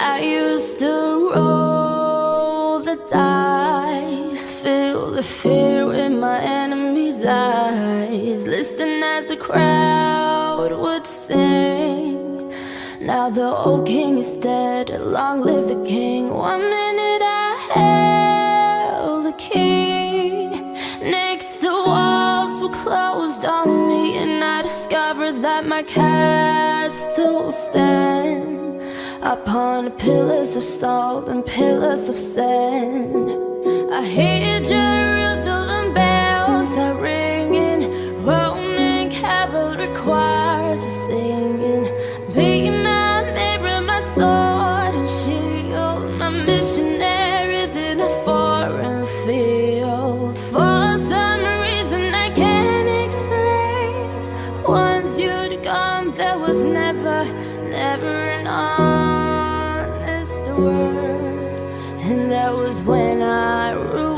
I used to roll the dice, feel the fear in my enemy's eyes, listen as the crowd would sing. Now the old king is dead, long live the king. 1 minute I held the key, next the walls were closed on me, and I discovered that my castle stands upon pillars of salt and pillars of sand. I hear Jerusalem bells are ringing, Roman cavalry choirs are singing. Be my mirror, my sword and shield, my missionaries in a foreign field. For some reason I can't explain, once you'd gone there was never an honest word. And that was when I ruled